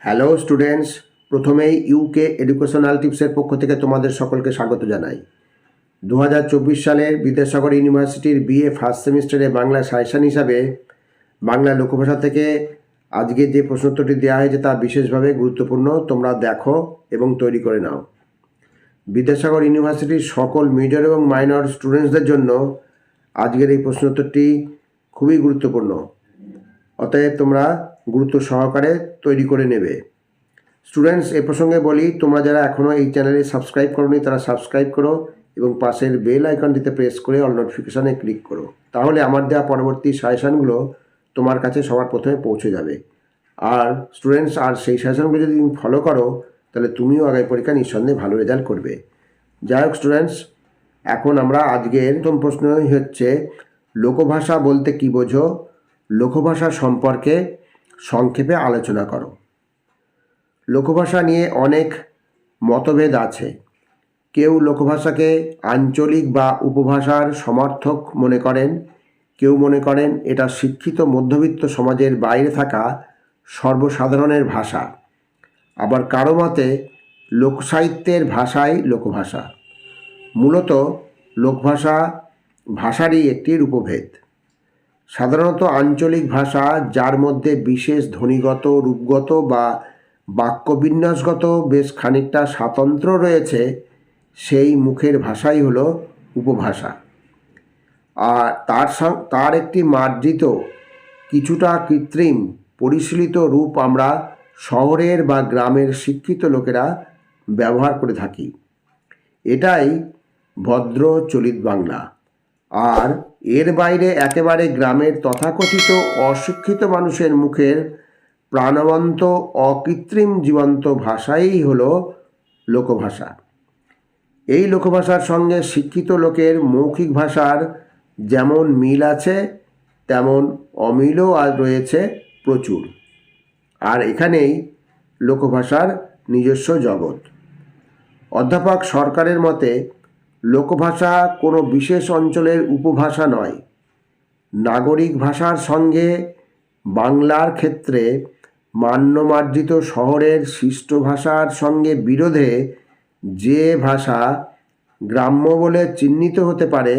Hello students, প্রথমেই UK educational টিপসের পক্ষ থেকে তোমাদের সকলকে স্বাগত জানাই। 2024 সালের বিদ্যাসাগর ইউনিভার্সিটির বিএ ফার্স্ট সেমিস্টারে বাংলা সাজেশন হিসাবে বাংলা লোকভাষা থেকে আজকে যে প্রশ্নোত্তরটি দেওয়া হয়েছে তা বিশেষভাবে গুরুত্বপূর্ণ। তোমরা দেখো এবং তৈরি করে নাও। বিদ্যাসাগর ইউনিভার্সিটির সকল মেজর এবং মাইনর স্টুডেন্টসদের জন্য আজকের এই প্রশ্নোত্তরটি খুবই গুরুত্বপূর্ণ, অতএব তোমরা গুরুত্ব সহকারে তৈরি করে নেবে। স্টুডেন্টস, এ প্রসঙ্গে বলি, তোমরা যারা এখনও এই চ্যানেলে সাবস্ক্রাইব করোনি তারা সাবস্ক্রাইব করো এবং পাশের বেল আইকনটিতে প্রেস করে অল নোটিফিকেশানে ক্লিক করো। তাহলে আমার দেওয়া পরবর্তী সাজেশানগুলো তোমার কাছে সবার প্রথমে পৌঁছে যাবে। আর স্টুডেন্টস, আর সেই সাজেশানগুলো যদি তুমি ফলো করো তাহলে তুমিও আগামী পরীক্ষা নিঃসন্দেহে ভালো রেজাল্ট করবে। যাই হোক স্টুডেন্টস, এখন আমরা আজকের প্রথম প্রশ্নই হচ্ছে, লোকভাষা বলতে কী বোঝো? লোকভাষা সম্পর্কে সংক্ষেপে আলোচনা করো। লোকভাষা নিয়ে অনেক মতভেদ আছে। কেউ লোকভাষাকে আঞ্চলিক বা উপভাষার সমর্থক মনে করেন, কেউ মনে করেন এটা শিক্ষিত মধ্যবিত্ত সমাজের বাইরে থাকা সর্বসাধারণের ভাষা। আবার কারো মতে লোকসাহিত্যের ভাষাই লোকভাষা। মূলত লোকভাষা ভাষারই একটি রূপভেদ। সাধারণত আঞ্চলিক ভাষা, যার মধ্যে বিশেষ ধ্বনিগত, রূপগত বা বাক্যবিন্যাসগত বেশ খানিকটা স্বাতন্ত্র্য রয়েছে, সেই মুখের ভাষাই হলো উপভাষা। আর তার একটি মার্জিত, কিছুটা কৃত্রিম, পরিশীলিত রূপ আমরা শহরের বা গ্রামের শিক্ষিত লোকেরা ব্যবহার করে থাকি। এটাই ভদ্র চলিত বাংলা। আর এর বাইরে একেবারে গ্রামের তথাকথিত অশিক্ষিত মানুষের মুখের প্রাণবন্ত অকৃত্রিম জীবন্ত ভাষাই হলো লোকভাষা। এই লোকভাষার সঙ্গে শিক্ষিত লোকের মৌখিক ভাষার যেমন মিল আছে তেমন অমিলও রয়েছে প্রচুর। আর এখানেই লোকভাষার নিজস্ব জগৎ। অধ্যাপক সরকারের মতে লোকভাষা কোনো বিশেষ অঞ্চলের উপভাষা নয়। নাগরিক ভাষার সঙ্গে বাংলার ক্ষেত্রে মান্যমার্জিত শহরের শিষ্ট ভাষার সঙ্গে বিরোধে যে ভাষা গ্রাম্য বলে চিহ্নিত হতে পারে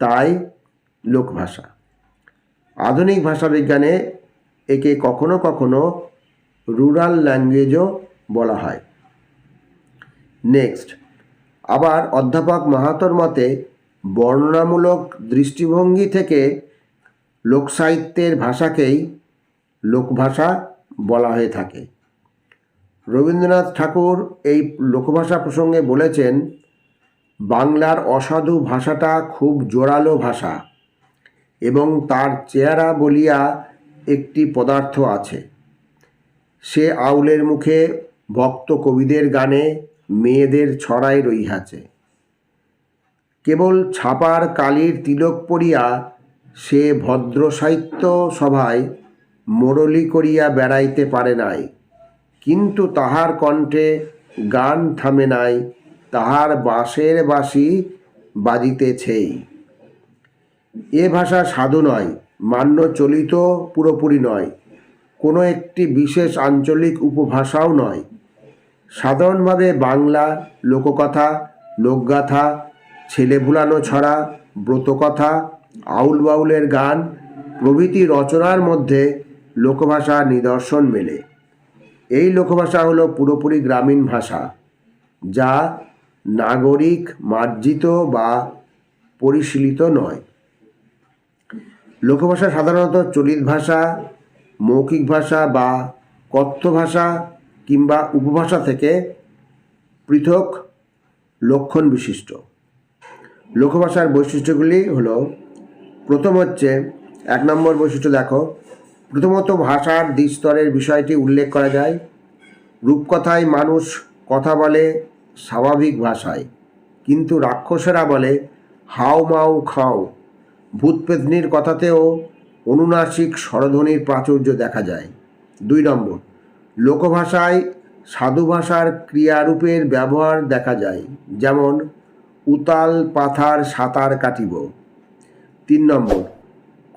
তাই লোকভাষা। আধুনিক ভাষাবিজ্ঞানে একে কখনো কখনো রুরাল ল্যাঙ্গুয়েজও বলা হয়। নেক্সট, আবার অধ্যাপক মাহাতোর মতে বর্ণনামূলক দৃষ্টিভঙ্গি থেকে লোকসাহিত্যের ভাষাকেই লোকভাষা বলা হয়ে থাকে। রবীন্দ্রনাথ ঠাকুর এই লোকভাষা প্রসঙ্গে বলেছেন, বাংলার অসাধু ভাষাটা খুব জোরালো ভাষা এবং তার চেহারা বলিয়া একটি পদার্থ আছে। সে আউলের মুখে, ভক্ত কবিদের গানে, মেয়েদের ছড়ায় রহিয়াছে। কেবল ছাপার কালির তিলক পরিয়া সে ভদ্র সাহিত্য সভায় মোড়লি করিয়া বেড়াইতে পারে নাই, কিন্তু তাহার কণ্ঠে গান থামে নাই, তাহার বাঁশের বাঁশি বাজিতেছেই। এ ভাষা সাধু নয়, মান্য চলিত পুরোপুরি নয়, কোনো একটি বিশেষ আঞ্চলিক উপভাষাও নয়। সাধারণভাবে বাংলা লোককথা, লোকগাথা, ছেলে ভুলানো ছড়া, ব্রতকথা, আউল বাউলের গান প্রভৃতি রচনার মধ্যে লোকভাষার নিদর্শন মেলে। এই লোকভাষা হলো পুরোপুরি গ্রামীণ ভাষা, যা নাগরিক মার্জিত বা পরিশীলিত নয়। লোকভাষা সাধারণত চলিত ভাষা, মৌখিক ভাষা বা কথ্য ভাষা কিংবা উপভাষা থেকে পৃথক লক্ষণ বিশিষ্ট। লোকভাষার বৈশিষ্ট্যগুলি হলো, প্রথম হচ্ছে, 1 নম্বর বৈশিষ্ট্য দেখো, প্রথমত ভাষার দ্বিস্তরের বিষয়টি উল্লেখ করা যায়। রূপকথায় মানুষ কথা বলে স্বাভাবিক ভাষায়, কিন্তু রাক্ষসেরা বলে হাও মাও খাও। ভূতপেত্নীর কথাতেও অনুনাসিক স্বরধ্বনির প্রাচুর্য দেখা যায়। 2 নম্বর, লোকভাষায় সাধু ভাষার ক্রিয়ারূপের ব্যবহার দেখা যায়, যেমন উতাল পাথার সাঁতার কাটিব। 3 নম্বর,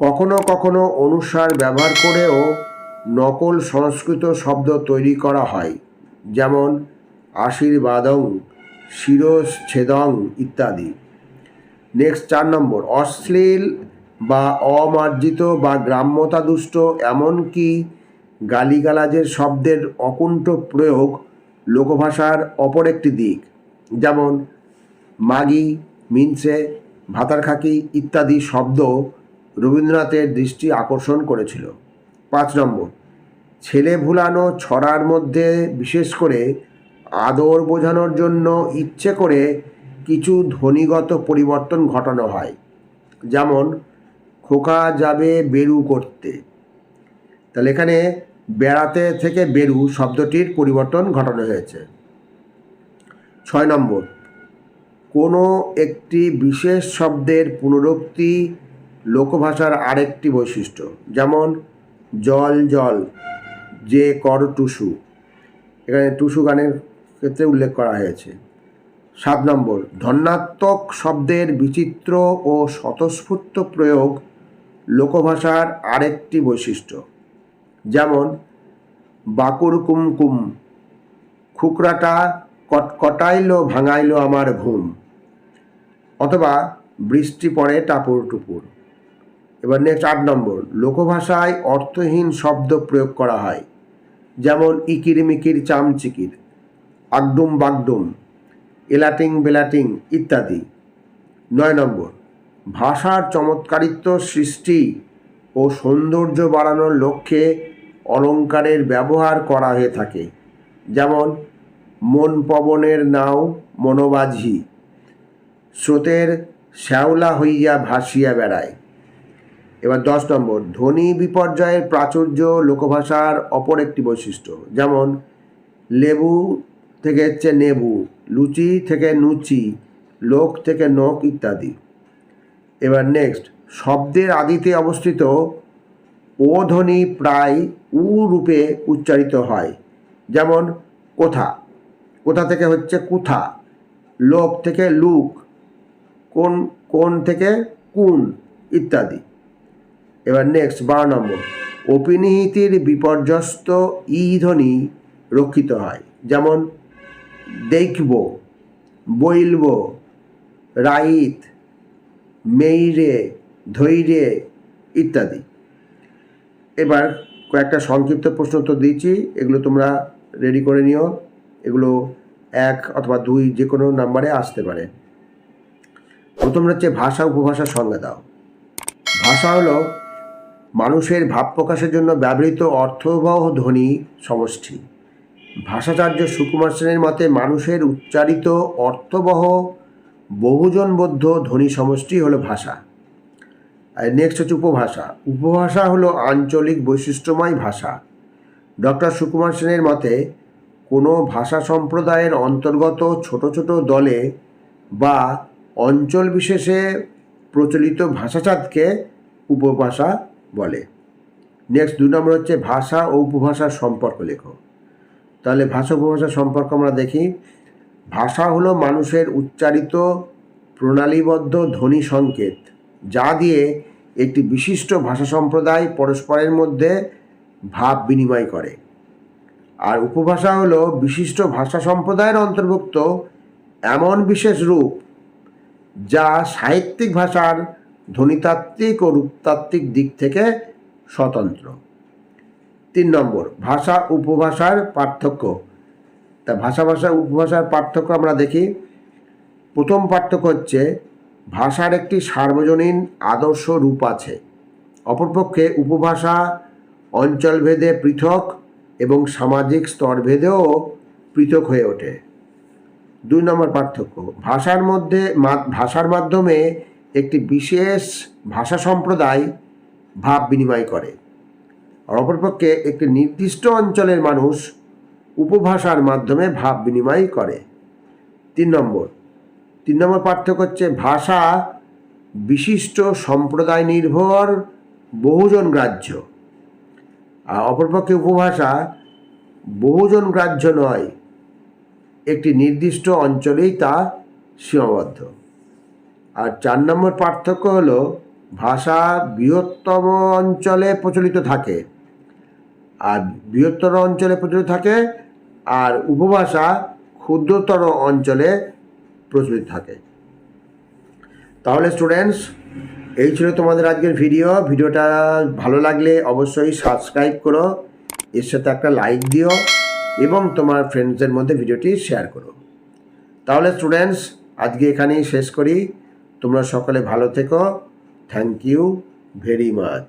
কখনো কখনো অনুসার ব্যবহার করেও নকল সংস্কৃত শব্দ তৈরি করা হয়, যেমন আশীর্বাদং, শিরশ্ছেদং ইত্যাদি। নেক্সট 4 নম্বর, অশ্লীল বা অমার্জিত বা গ্রাম্যতাদুষ্ট এমনকি গালিগালাজের শব্দের অকুণ্ঠ প্রয়োগ লোকভাষার অপর একটি দিক, যেমন মাগি, মিনসে, ভাতারখাকি ইত্যাদি শব্দ রবীন্দ্রনাথের দৃষ্টি আকর্ষণ করেছিল। 5 নম্বর, ছেলে ভুলানো ছড়ার মধ্যে বিশেষ করে আদর বোঝানোর জন্য ইচ্ছে করে কিছু ধ্বনিগত পরিবর্তন ঘটানো হয়, যেমন খোকা যাবে বেরু করতে। তাহলে এখানে বেড়াতে থেকে বেরু শব্দটির পরিবর্তন ঘটানো হয়েছে। 6 নম্বর, কোনো একটি বিশেষ শব্দের পুনরুক্তি লোকভাষার আরেকটি বৈশিষ্ট্য, যেমন জল জল, যে কর টুসু, এখানে টুসু গানের ক্ষেত্রে উল্লেখ করা হয়েছে। 7 নম্বর, ধন্যাত্মক শব্দের বিচিত্র ও স্বতঃস্ফূর্ত প্রয়োগ লোকভাষার আরেকটি বৈশিষ্ট্য, যেমন বাকুর কুমকুম, খুকরাটা কটকটাইলো ভাঙাইলো আমার ঘুম, অথবা বৃষ্টি পড়ে টাপুর টুপুর। এবার নেক্সট 8 নম্বর, লোকভাষায় অর্থহীন শব্দ প্রয়োগ করা হয়, যেমন ইকির মিকির চামচিকির, আগডুম বাগডুম, এলাটিং বেলাটিং ইত্যাদি। 9 নম্বর, ভাষার চমৎকারিত্ব সৃষ্টি ও সৌন্দর্য বাড়ানোর লক্ষ্যে অলঙ্কারের ব্যবহার করা হয়ে থাকে, যেমন মন পবনের নাও মনোবাঝি, স্রোতের শ্যাওলা হইয়া ভাসিয়া বেড়ায়। এবার 10 নম্বর, ধ্বনি বিপর্যয়ের প্রাচুর্য লোকভাষার অপর একটি বৈশিষ্ট্য, যেমন লেবু থেকে হচ্ছে নেবু, লুচি থেকে নুচি, লোক থেকে নোক ইত্যাদি। এবার নেক্সট, শব্দের আদিতে অবস্থিত ও ধ্বনি প্রায় উ রূপে উচ্চারিত হয়, যেমন কোথা, কোথা থেকে হচ্ছে কুথা, লোক থেকে লুক, কোন, কোন থেকে কুন ইত্যাদি। এবার নেক্সট 12 নম্বর, অপিনিহিতির বিপর্যস্ত ই ধ্বনি রক্ষিত হয়, যেমন দেখব, বইলব, রাইত, মেইরে, ধৈর্যে ইত্যাদি। এবার কয়েকটা সংক্ষিপ্ত প্রশ্ন উত্তর দিয়েছি, এগুলো তোমরা রেডি করে নিও, এগুলো 1 অথবা 2 যে কোনো নাম্বারে আসতে পারে। প্রথম হচ্ছে ভাষা উপভাষার সংজ্ঞা দাও। ভাষা হলো মানুষের ভাব প্রকাশের জন্য ব্যবহৃত অর্থবহ ধ্বনি সমষ্টি। ভাষাচার্য সুকুমার সেনের মতে মানুষের উচ্চারিত অর্থবহ বহুজনবদ্ধ ধ্বনি সমষ্টি হলো ভাষা। আর নেক্সট হচ্ছে উপভাষা। উপভাষা হলো আঞ্চলিক বৈশিষ্ট্যময় ভাষা। ডক্টর সুকুমার সেনের মতে কোনো ভাষা সম্প্রদায়ের অন্তর্গত ছোট ছোট দলে বা অঞ্চল বিশেষে প্রচলিত ভাষাচাঁদকে উপভাষা বলে। নেক্সট 2 নম্বর হচ্ছে ভাষা ও উপভাষার সম্পর্ক লেখো। তাহলে ভাষা উপভাষার সম্পর্ক আমরা দেখি। ভাষা হলো মানুষের উচ্চারিত প্রণালীবদ্ধ ধ্বনি সংকেত, যা দিয়ে একটি বিশিষ্ট ভাষা সম্প্রদায় পরস্পরের মধ্যে ভাব বিনিময় করে। আর উপভাষা হলো বিশিষ্ট ভাষা সম্প্রদায়ের অন্তর্ভুক্ত এমন বিশেষ রূপ যা সাহিত্যিক ভাষার ধ্বনিতাত্ত্বিক ও রূপতাত্ত্বিক দিক থেকে স্বতন্ত্র। 3 নম্বর, ভাষা উপভাষার পার্থক্য। তা ভাষা উপভাষার পার্থক্য আমরা দেখি। প্রথম পার্থক্য হচ্ছে ভাষার একটি সার্বজনীন আদর্শ রূপ আছে, অপরপক্ষে উপভাষা অঞ্চলভেদে পৃথক এবং সামাজিক স্তরভেদেও পৃথক হয়ে ওঠে। 2 নম্বর পার্থক্য, ভাষার মাধ্যমে একটি বিশেষ ভাষা সম্প্রদায় ভাব বিনিময় করে, আর অপরপক্ষে একটি নির্দিষ্ট অঞ্চলের মানুষ উপভাষার মাধ্যমে ভাব বিনিময় করে। 3 নম্বর পার্থক্য হচ্ছে ভাষা বিশিষ্ট সম্প্রদায় নির্ভর বহুজন গ্রাহ্য, আর অপরপক্ষে উপভাষা বহুজন গ্রাহ্য নয়, একটি নির্দিষ্ট অঞ্চলেই তা সীমাবদ্ধ। আর 4 নম্বর পার্থক্য হলো ভাষা বৃহত্তম অঞ্চলে প্রচলিত থাকে, আর বৃহত্তর অঞ্চলে প্রচলিত থাকে, আর উপভাষা ক্ষুদ্রতর অঞ্চলে প্রচলিত থাকে। তাহলে স্টুডেন্টস, এই ছিল তোমাদের আজকের ভিডিওটা ভালো লাগলে অবশ্যই সাবস্ক্রাইব করো, এর সাথে একটা লাইক দিও এবং তোমার ফ্রেন্ডসদের মধ্যে ভিডিওটি শেয়ার করো। তাহলে স্টুডেন্টস, আজকে এখানেই শেষ করি। তোমরা সকলে ভালো থেকো। Thank you very much.